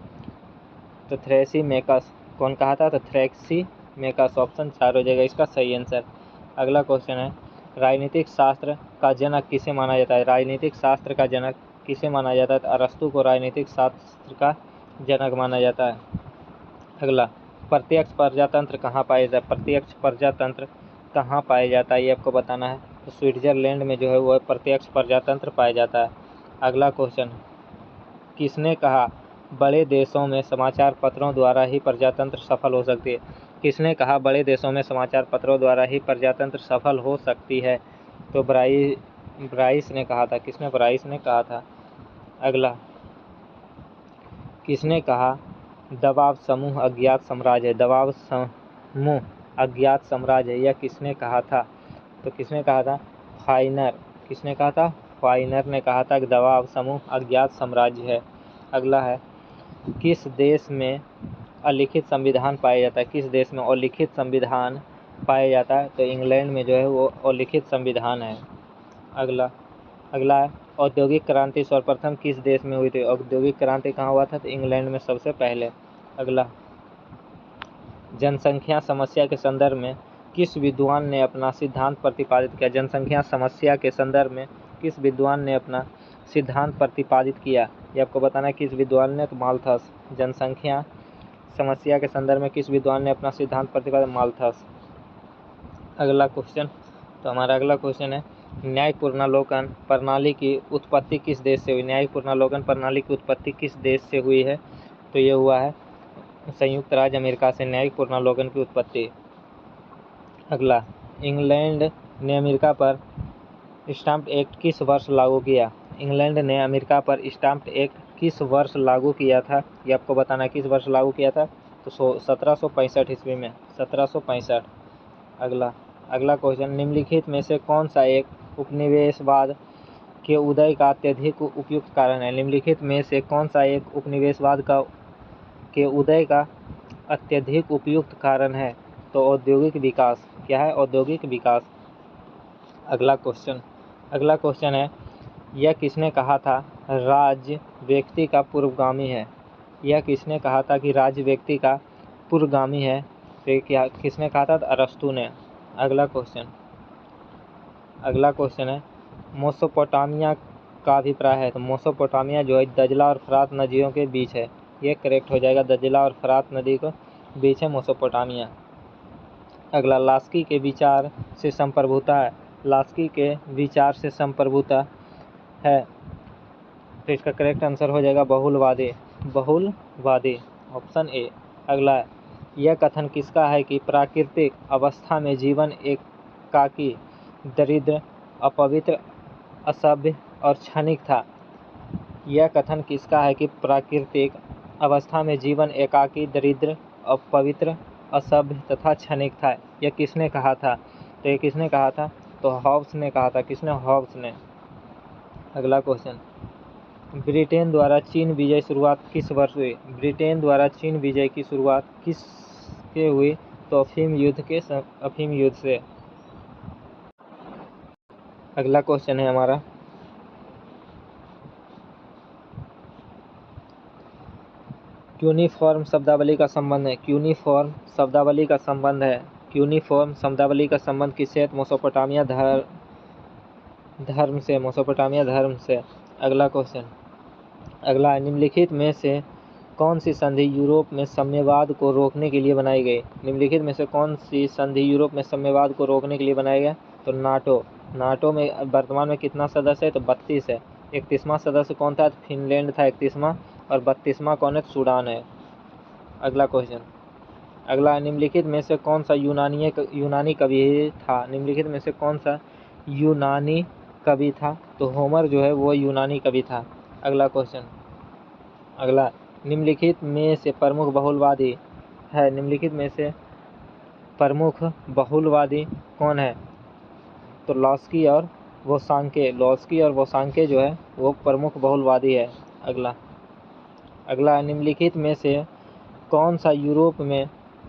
तो थ्रैसीमेकस। कौन कहा था? तो थ्रैसीमेकस। ऑप्शन 4 हो जाएगा इसका सही आंसर। अगला क्वेश्चन है, राजनीतिक शास्त्र का जनक किसे माना जाता है? राजनीतिक शास्त्र का जनक किसे माना जाता है? तो अरस्तु को राजनीतिक शास्त्र का जनक माना जाता है। अगला, प्रत्यक्ष प्रजातंत्र कहाँ पाया जाता है? प्रत्यक्ष प्रजातंत्र कहाँ पाया जाता है, ये आपको बताना है। तो स्विट्जरलैंड में जो है वो प्रत्यक्ष प्रजातंत्र पाया जाता है। अगला क्वेश्चन, किसने कहा बड़े देशों में समाचार पत्रों द्वारा ही प्रजातंत्र सफल हो सकती है? किसने कहा बड़े देशों में समाचार पत्रों द्वारा ही प्रजातंत्र सफल हो सकती है? तो ब्राइस ने कहा था। किसने? ब्राइस ने कहा था। अगला, किसने कहा दबाव समूह अज्ञात साम्राज्य है? दबाव समूह अज्ञात साम्राज्य है, यह किसने कहा था? तो किसने कहा था? फाइनर। किसने कहा था? फाइनर ने कहा था कि दबाव समूह अज्ञात साम्राज्य है। अगला है, किस देश में अलिखित संविधान पाया जाता है? किस देश में अलिखित संविधान पाया जाता है? तो इंग्लैंड में जो है वो अलिखित संविधान है। अगला है, औद्योगिक क्रांति सर्वप्रथम किस देश में हुई थी? औद्योगिक क्रांति कहाँ हुआ था? तो इंग्लैंड में सबसे पहले। अगला, जनसंख्या समस्या के संदर्भ में किस विद्वान ने अपना सिद्धांत प्रतिपादित किया? जनसंख्या समस्या के संदर्भ में किस विद्वान ने अपना सिद्धांत प्रतिपादित किया? ये आपको बताना है किस विद्वान ने। तो माल्थस। जनसंख्या समस्या के संदर्भ में किस विद्वान ने अपना सिद्धांत प्रतिपादित? माल्थस। अगला क्वेश्चन, तो हमारा अगला क्वेश्चन है, न्यायपूर्णावलोकन प्रणाली की उत्पत्ति किस देश से हुई? न्यायपूर्णावलोकन प्रणाली की उत्पत्ति किस देश से हुई है? तो ये हुआ है संयुक्त राज्य अमेरिका से न्यायपूर्णावलोकन की उत्पत्ति। अगला, इंग्लैंड ने अमेरिका पर स्टाम्प एक्ट किस वर्ष लागू किया? इंग्लैंड ने अमेरिका पर स्टाम्प एक्ट किस वर्ष लागू किया था? ये आपको बताना है किस वर्ष लागू किया था। तो 1765 ईस्वी में, 1765। अगला क्वेश्चन, निम्नलिखित में से कौन सा एक उपनिवेशवाद के उदय का अत्यधिक उपयुक्त कारण है? निम्नलिखित में से कौन सा एक उपनिवेशवाद के उदय का अत्यधिक उपयुक्त कारण है? तो औद्योगिक विकास। क्या है? औद्योगिक विकास। अगला क्वेश्चन है, यह किसने कहा था राज्य व्यक्ति का पूर्वगामी है? यह किसने कहा था कि राज्य व्यक्ति का पूर्वगामी है? तो क्या किसने कहा था? अरस्तु ने। अगला क्वेश्चन है, मेसोपोटामिया का अभिप्राय है। तो मेसोपोटामिया जो है दजला और फरात नदियों के बीच है, ये करेक्ट हो जाएगा। दजला और फरात नदी के बीच है मेसोपोटामिया। अगला, लास्की के विचार से संप्रभुता है। लास्की के विचार से संप्रभुता है, तो इसका करेक्ट आंसर हो जाएगा बहुलवादी। बहुलवादी, ऑप्शन ए। अगला, यह कथन किसका है कि प्राकृतिक अवस्था में जीवन एकाकी, दरिद्र, अपवित्र, असभ्य और क्षणिक था? यह कथन किसका है कि प्राकृतिक अवस्था में जीवन एकाकी, दरिद्र, अपवित्र, असभ्य तथा क्षणिक था? यह किसने कहा था? तो ये किसने कहा था? तो हॉब्स ने कहा था। किसने? हॉब्स ने। अगला क्वेश्चन, ब्रिटेन द्वारा चीन विजय शुरुआत किस वर्ष हुई? ब्रिटेन द्वारा चीन विजय की शुरुआत किससे हुई? तो अफीम युद्ध से। अगला क्वेश्चन है हमारा, क्यूनिफॉर्म शब्दावली का संबंध है। क्यूनिफॉर्म शब्दावली का संबंध है। क्यूनिफॉर्म शब्दावली का संबंध किससे है? मेसोपोटामिया धर्म से। मेसोपोटामिया धर्म से। अगला क्वेश्चन, अगला, निम्नलिखित में से कौन सी संधि यूरोप में साम्यवाद को रोकने के लिए बनाई गई? निम्नलिखित में से कौन सी संधि यूरोप में साम्यवाद को रोकने के लिए बनाया गया? तो नाटो। नाटो में वर्तमान में कितना सदस्य है? तो 32 है। 31वां सदस्य कौन था? फिनलैंड था 31वां, और 32वां कौन है? सूडान है। अगला क्वेश्चन, अगला, निम्नलिखित में से कौन सा यूनानी कवि था? निम्नलिखित में से कौन सा यूनानी कवि था? तो होमर जो है वो यूनानी कवि था। अगला क्वेश्चन, अगला, निम्नलिखित में से प्रमुख बहुलवादी है। निम्नलिखित में से प्रमुख बहुलवादी कौन है? तो लॉस्की और वोसांके। लॉस्की और वोसांके जो है वो प्रमुख बहुलवादी है। अगला, निम्नलिखित में से कौन सा यूरोप में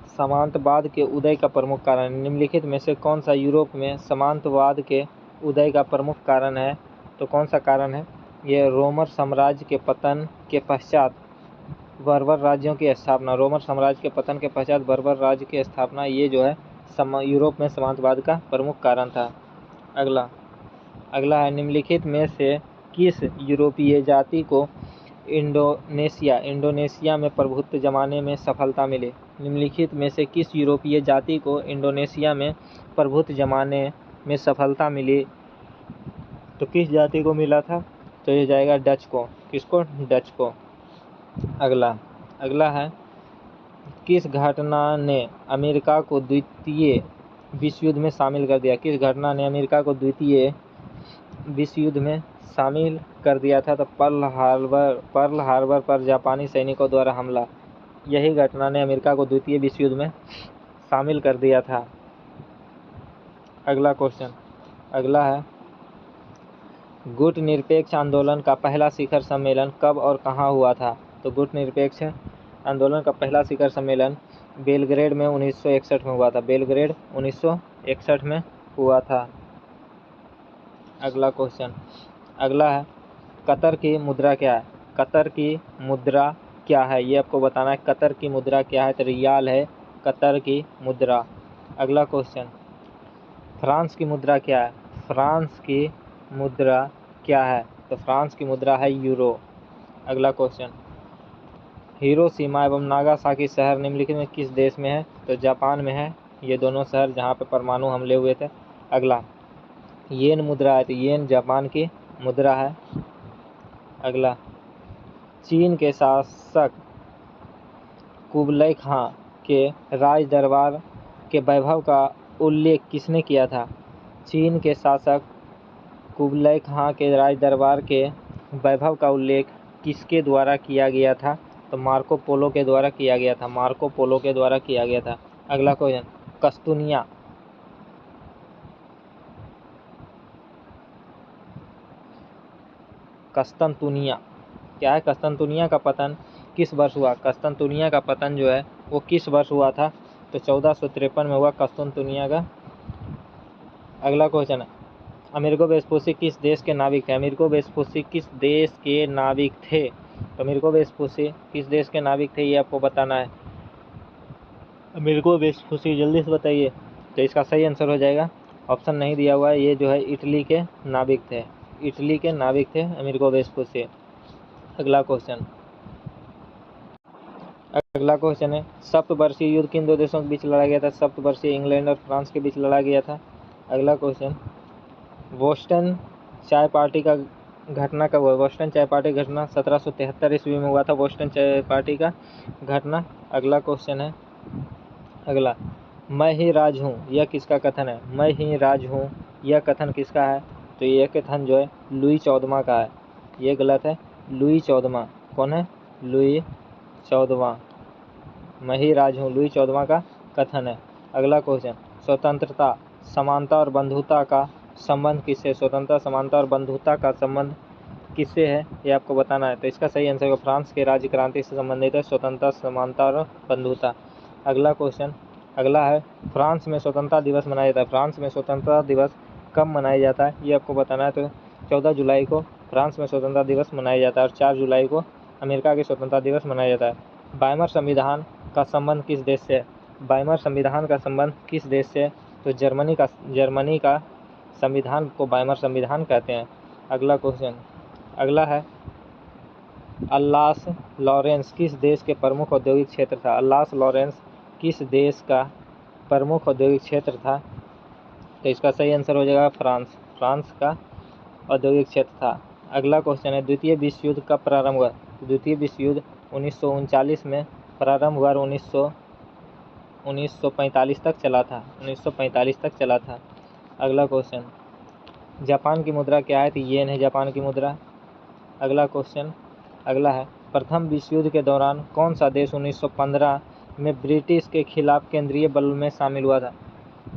सामंतवाद के उदय का प्रमुख कारण है? निम्नलिखित में से कौन सा यूरोप में सामंतवाद के उदय का प्रमुख कारण है? तो कौन सा कारण है? ये रोमन साम्राज्य के पतन के पश्चात बर्बर राज्यों की स्थापना। रोमन साम्राज्य के पतन के पश्चात बर्बर राज्य की स्थापना, ये जो है यूरोप में सामंतवाद का प्रमुख कारण था। अगला है निम्नलिखित में से किस यूरोपीय जाति को इंडोनेशिया में प्रभुत्व जमाने में सफलता मिली? निम्नलिखित में से किस यूरोपीय जाति को इंडोनेशिया में प्रभुत्व जमाने में सफलता मिली? तो किस जाति को मिला था? तो ये जाएगा डच को। किसको? डच को। अगला है किस घटना ने अमेरिका को द्वितीय विश्व युद्ध में शामिल कर दिया? किस घटना ने अमेरिका को द्वितीय विश्व युद्ध में शामिल कर दिया था? तो पर्ल हार्बर पर जापानी सैनिकों द्वारा हमला। यही घटना ने अमेरिका को द्वितीय विश्व युद्ध में शामिल कर दिया था। अगला क्वेश्चन है गुट निरपेक्ष आंदोलन का पहला शिखर सम्मेलन कब और कहाँ हुआ था? तो गुट निरपेक्ष आंदोलन का पहला शिखर सम्मेलन बेलग्रेड में 1961 में हुआ था। बेलग्रेड 1961 में हुआ था। अगला क्वेश्चन है कतर की मुद्रा क्या है? कतर की मुद्रा क्या है, ये आपको बताना है। कतर की मुद्रा क्या है? तो रियाल है कतर की मुद्रा। अगला क्वेश्चन फ्रांस की मुद्रा क्या है? फ्रांस की मुद्रा क्या है? तो फ्रांस की मुद्रा है यूरो। अगला क्वेश्चन हिरोशिमा एवं नागासाकी शहर निम्नलिखित में किस देश में है? तो जापान में है ये दोनों शहर, जहाँ पे परमाणु हमले हुए थे। अगला येन मुद्रा है, तो येन जापान की मुद्रा है। अगला चीन के शासक कुबलई खां के राज दरबार के वैभव का उल्लेख किसने किया था? चीन के शासक कुबलई खां के राज दरबार के वैभव का उल्लेख किसके द्वारा किया गया था? तो मार्को पोलो के द्वारा किया गया था। मार्को पोलो के द्वारा किया गया था। अगला क्वेश्चन कस्तुनतुनिया क्या है? कस्तुनतुनिया का पतन किस वर्ष हुआ? कस्तुनतुनिया का पतन जो है वो किस वर्ष हुआ था? तो 1453 में हुआ कस्तुनतुनिया का। अगला क्वेश्चन है अमेरिको वेस्पुसी किस देश के नाविक थे? अमेरिको वेस्पुसी किस देश के नाविक थे? तो अमेरिको वेस्पुसी किस देश के नाविक थे, ये आपको बताना है। अमेरिको वेस्पुसी जल्दी से बताइए। तो इसका सही आंसर हो जाएगा, ऑप्शन नहीं दिया हुआ है, ये जो है इटली के नाविक थे। इटली के नाविक थे अमेरिको वेस्पुसी। अगला क्वेश्चन है सप्तवर्षीय युद्ध किन दो देशों के बीच लड़ा गया था? सप्तवर्षीय इंग्लैंड और फ्रांस के बीच लड़ा गया था। अगला क्वेश्चन बोस्टन चाय पार्टी का घटना कब हुआ? बोस्टन चाय पार्टी घटना 1773 ईस्वी में हुआ था। बोस्टन चाय पार्टी का घटना। अगला क्वेश्चन है मैं ही राज हूँ, यह किसका कथन है? मैं ही राज हूँ, यह कथन किसका है? तो यह कथन जो है लुई 14वां का है। ये गलत है। लुई 14वां कौन है? लुई 14वां। मैं ही राज हूँ लुई 14वां का कथन है। अगला क्वेश्चन स्वतंत्रता, समानता और बंधुता का संबंध किससे? स्वतंत्रता, समानता और बंधुता का संबंध किससे है, ये आपको बताना है। तो इसका सही आंसर है फ्रांस के राज्य क्रांति से संबंधित है स्वतंत्रता, समानता और बंधुता। अगला क्वेश्चन है फ्रांस में स्वतंत्रता दिवस मनाया जाता है। फ्रांस में स्वतंत्रता दिवस कब मनाया जाता है, ये आपको बताना है। तो 14 जुलाई को फ्रांस में स्वतंत्रता दिवस मनाया जाता है और 4 जुलाई को अमेरिका के स्वतंत्रता दिवस मनाया जाता है। वाइमर संविधान का संबंध किस देश से? वाइमर संविधान का संबंध किस देश से? तो जर्मनी का संविधान को वाइमर संविधान कहते हैं। अगला है अल्सास लॉरेंस किस देश के प्रमुख औद्योगिक क्षेत्र था? अल्सास लॉरेंस किस देश का प्रमुख औद्योगिक क्षेत्र था? तो इसका सही आंसर हो जाएगा फ्रांस का औद्योगिक क्षेत्र था। अगला क्वेश्चन है द्वितीय विश्व युद्ध कब प्रारंभ हुआ? द्वितीय विश्व युद्ध 1939 में प्रारंभ हुआ और 1945 तक चला था। 1945 तक चला था। अगला क्वेश्चन जापान की मुद्रा क्या है? तो येन है जापान की मुद्रा। अगला है प्रथम विश्व युद्ध के दौरान कौन सा देश 1915 में ब्रिटिश के खिलाफ केंद्रीय बल में शामिल हुआ था?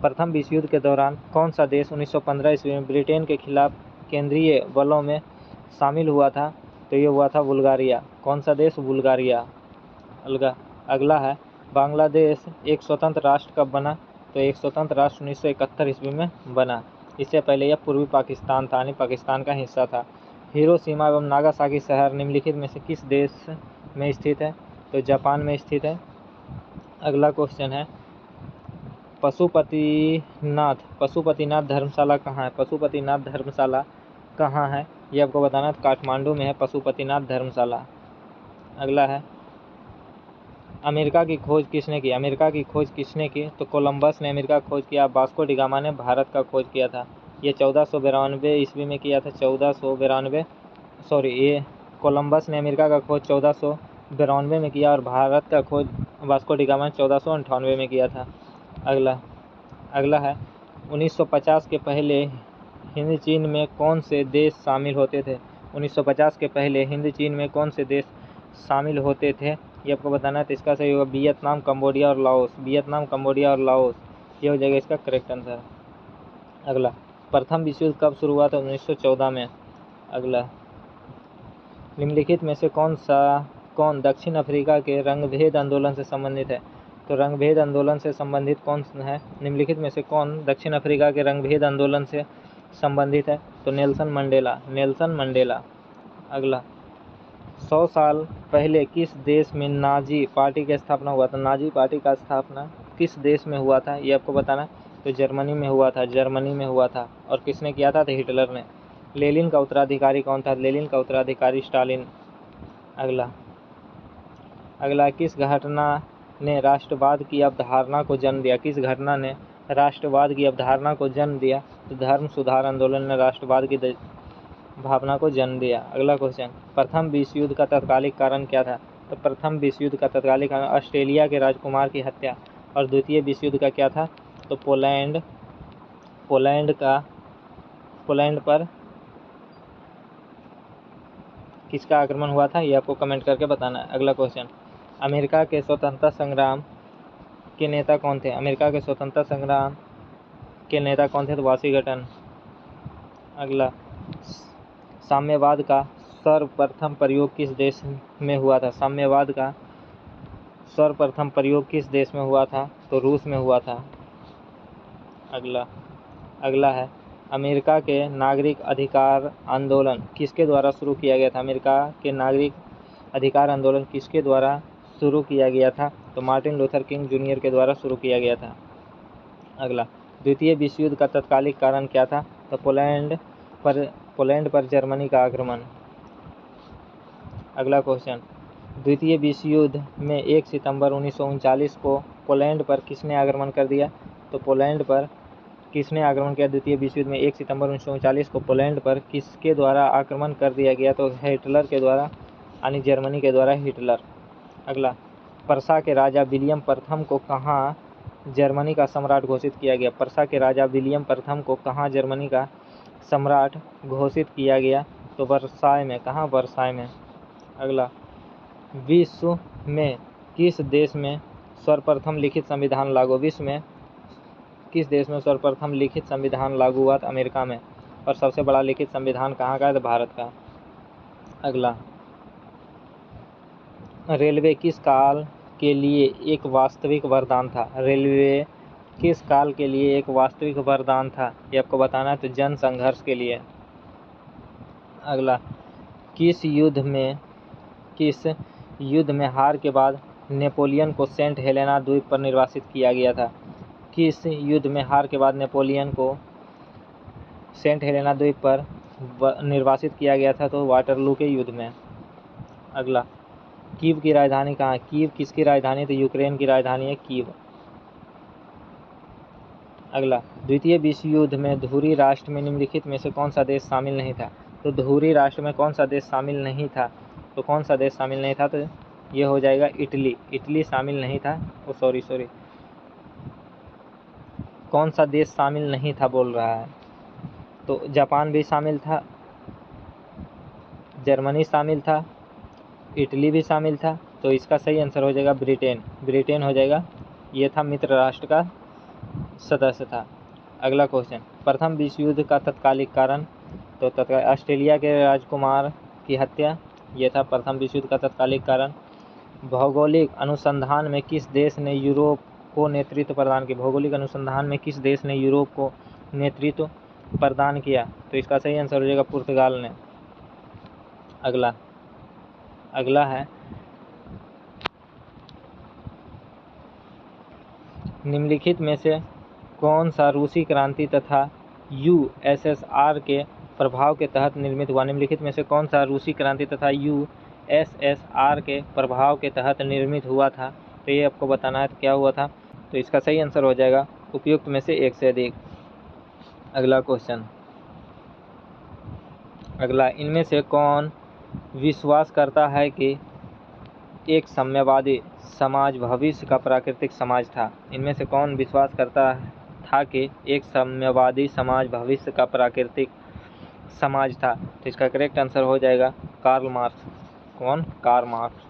प्रथम विश्व युद्ध के दौरान कौन सा देश 1915 ईस्वी में ब्रिटेन के खिलाफ केंद्रीय बलों में शामिल हुआ था? तो ये हुआ था बुल्गारिया। कौन सा देश? बुल्गारिया। अगला है बांग्लादेश एक स्वतंत्र राष्ट्र कब बना? तो एक स्वतंत्र राष्ट्र 1971 ईस्वी में बना। इससे पहले यह पूर्वी पाकिस्तान था, यानी पाकिस्तान का हिस्सा था। हिरोशिमा एवं नागासाकी शहर निम्नलिखित में से किस देश में स्थित है? तो जापान में स्थित है। अगला क्वेश्चन है पशुपतिनाथ धर्मशाला कहाँ है? पशुपतिनाथ धर्मशाला कहाँ है ये आपको बताना है। काठमांडू में है पशुपतिनाथ धर्मशाला। अगला है अमेरिका की खोज किसने की? अमेरिका की खोज किसने की? तो कोलंबस ने अमेरिका की खोज किया। वास्को डी गामा ने भारत का खोज किया था। ये 1492 ईस्वी में किया था। 1492 ये कोलंबस ने अमेरिका का खोज 1492 में किया और भारत का खोज वास्को डी गामा ने 1498 में किया था। अगला है 1950 के पहले हिंद चीन में कौन से देश शामिल होते थे? 1950 के पहले हिंद चीन में कौन से देश शामिल होते थे ये आपको बताना है। तो इसका सही होगा वियतनाम, कंबोडिया और लाओस। वियतनाम, कंबोडिया और लाओस, ये हो जाएगा इसका करेक्ट आंसर। अगला प्रथम विश्व युद्ध कब शुरू हुआ था? 1914 में। अगला निम्नलिखित में से कौन दक्षिण अफ्रीका के रंगभेद आंदोलन से संबंधित है? तो रंगभेद आंदोलन से संबंधित कौन है? निम्नलिखित में से कौन दक्षिण अफ्रीका के रंगभेद आंदोलन से संबंधित है? तो नेल्सन मंडेला। अगला 100 साल पहले किस देश में नाजी पार्टी की स्थापना हुआ था? नाजी पार्टी का स्थापना किस देश में हुआ था ये आपको बताना। तो जर्मनी में हुआ था। और किसने किया था? तो हिटलर ने। लेनिन का उत्तराधिकारी कौन था? लेनिन का उत्तराधिकारी स्टालिन। अगला किस घटना ने राष्ट्रवाद की अवधारणा को जन्म दिया? किस घटना ने राष्ट्रवाद की अवधारणा को जन्म दिया? तो धर्म सुधार आंदोलन ने राष्ट्रवाद की भावना को जन्म दिया। अगला क्वेश्चन प्रथम विश्व युद्ध का तत्कालिक कारण क्या था? तो प्रथम विश्व युद्ध का तत्कालिक कारण ऑस्ट्रेलिया के राजकुमार की हत्या। और द्वितीय विश्व युद्ध का क्या था? तो पोलैंड पर किसका आक्रमण हुआ था ये आपको कमेंट करके बताना है। अगला क्वेश्चन अमेरिका के स्वतंत्रता संग्राम के नेता कौन थे? अमेरिका के स्वतंत्रता संग्राम के नेता कौन थे? तो वाशिंगटन। अगला साम्यवाद का सर्वप्रथम प्रयोग किस देश में हुआ था? साम्यवाद का सर्वप्रथम प्रयोग किस देश में हुआ था? तो रूस में हुआ था। अगला है अमेरिका के नागरिक अधिकार आंदोलन किसके द्वारा शुरू किया गया था? अमेरिका के नागरिक अधिकार आंदोलन किसके द्वारा शुरू किया गया था? तो मार्टिन लूथर किंग जूनियर के द्वारा शुरू किया गया था। अगला द्वितीय विश्व युद्ध का तत्कालिक कारण क्या था? तो पोलैंड पर जर्मनी का आक्रमण। अगला क्वेश्चन द्वितीय विश्व युद्ध में 1 सितंबर 1939 को पोलैंड पर किसने आक्रमण कर दिया? तो पोलैंड पर किसने आक्रमण किया? द्वितीय विश्व युद्ध में 1 सितंबर 1939 को पोलैंड पर किसके द्वारा आक्रमण कर दिया गया? तो हिटलर के द्वारा, यानी जर्मनी के द्वारा हिटलर। अगला पर्सा के राजा विलियम प्रथम को कहाँ जर्मनी का सम्राट घोषित किया गया? पर्सा के राजा विलियम प्रथम को कहाँ जर्मनी का सम्राट घोषित किया गया? तो वर्साय में। कहाँ? वर्साय में। अगला विश्व में किस देश में सर्वप्रथम लिखित संविधान लागू? विश्व में किस देश में सर्वप्रथम लिखित संविधान लागू हुआ? अमेरिका में। और सबसे बड़ा लिखित संविधान कहाँ का है? तो भारत का। अगला रेलवे किस काल के लिए एक वास्तविक वरदान था? रेलवे किस काल के लिए एक वास्तविक वरदान था ये आपको बताना है। तो जन संघर्ष के लिए। अगला किस युद्ध में हार के बाद नेपोलियन को सेंट हेलेना द्वीप पर निर्वासित किया गया था? किस युद्ध में हार के बाद नेपोलियन को सेंट हेलेना द्वीप पर निर्वासित किया गया था? तो वाटरलू के युद्ध में। अगला कीव की राजधानी कहाँ है? कीव किसकी राजधानी? तो यूक्रेन की राजधानी है कीव। अगला द्वितीय विश्व युद्ध में धुरी राष्ट्र में निम्नलिखित में से कौन सा देश शामिल नहीं था? तो धुरी राष्ट्र में कौन सा देश शामिल नहीं था? तो कौन सा देश शामिल नहीं था? तो ये हो जाएगा इटली। इटली शामिल नहीं था। सॉरी कौन सा देश शामिल नहीं था बोल रहा है? तो जापान भी शामिल था, जर्मनी शामिल था, इटली भी शामिल था। तो इसका सही आंसर हो जाएगा ब्रिटेन हो जाएगा। ये था मित्र राष्ट्र का सदस्य था। अगला क्वेश्चन प्रथम विश्व युद्ध का तत्कालिक कारण? तो ऑस्ट्रेलिया के राजकुमार की हत्या, ये था प्रथम विश्व युद्ध का तत्कालिक कारण। भौगोलिक अनुसंधान में किस देश ने यूरोप को नेतृत्व प्रदान किया? भौगोलिक अनुसंधान में किस देश ने यूरोप को नेतृत्व प्रदान किया? तो इसका सही आंसर हो जाएगा पुर्तगाल ने। अगला है निम्नलिखित में से कौन सा रूसी क्रांति तथा यूएसएसआर के प्रभाव के तहत निर्मित हुआ? निम्नलिखित में से कौन सा रूसी क्रांति तथा यूएसएसआर के प्रभाव के तहत निर्मित हुआ था? तो ये आपको बताना है तो क्या हुआ था। तो इसका सही आंसर हो जाएगा उपयुक्त में से एक से अधिक। अगला क्वेश्चन, इनमें से कौन विश्वास करता है कि एक साम्यवादी समाज भविष्य का प्राकृतिक समाज था? इनमें से कौन विश्वास करता था कि एक साम्यवादी समाज भविष्य का प्राकृतिक समाज था? तो इसका करेक्ट आंसर हो जाएगा कार्ल मार्क्स। कौन? Karl Marx.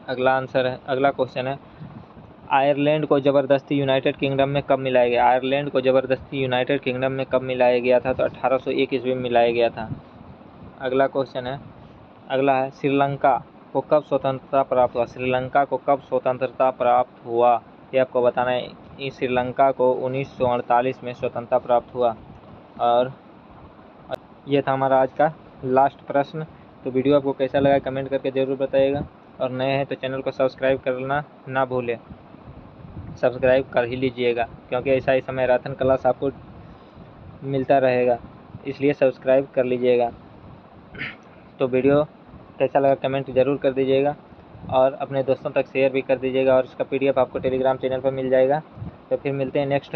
अगला क्वेश्चन है आयरलैंड को जबरदस्ती यूनाइटेड किंगडम में कब मिलाया गया? आयरलैंड को जबरदस्ती यूनाइटेड किंगडम में कब मिलाया गया था? तो 1801 ईस्वी में मिलाया गया था। अगला है श्रीलंका को कब स्वतंत्रता प्राप्त हुआ? श्रीलंका को कब स्वतंत्रता प्राप्त हुआ ये आपको बताना है। श्रीलंका को 1948 में स्वतंत्रता प्राप्त हुआ। और ये था हमारा आज का लास्ट प्रश्न। तो वीडियो आपको कैसा लगा कमेंट करके ज़रूर बताइएगा, और नए हैं तो चैनल को सब्सक्राइब करना ना भूलें। सब्सक्राइब कर ही लीजिएगा, क्योंकि ऐसा ही मैराथन क्लास आपको मिलता रहेगा, इसलिए सब्सक्राइब कर लीजिएगा। तो वीडियो कैसा लगा कमेंट ज़रूर कर दीजिएगा, और अपने दोस्तों तक शेयर भी कर दीजिएगा, और इसका PDF आपको टेलीग्राम चैनल पर मिल जाएगा। तो फिर मिलते हैं नेक्स्ट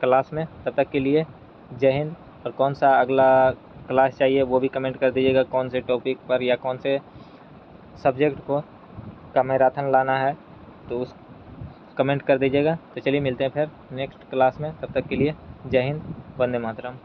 क्लास में, तब तक के लिए जय हिंद। और कौन सा अगला क्लास चाहिए वो भी कमेंट कर दीजिएगा, कौन से टॉपिक पर या कौन से सब्जेक्ट को का मैराथन लाना है, तो उस कमेंट कर दीजिएगा। तो चलिए मिलते हैं फिर नेक्स्ट क्लास में, तब तक के लिए जय हिंद, वंदे मातरम।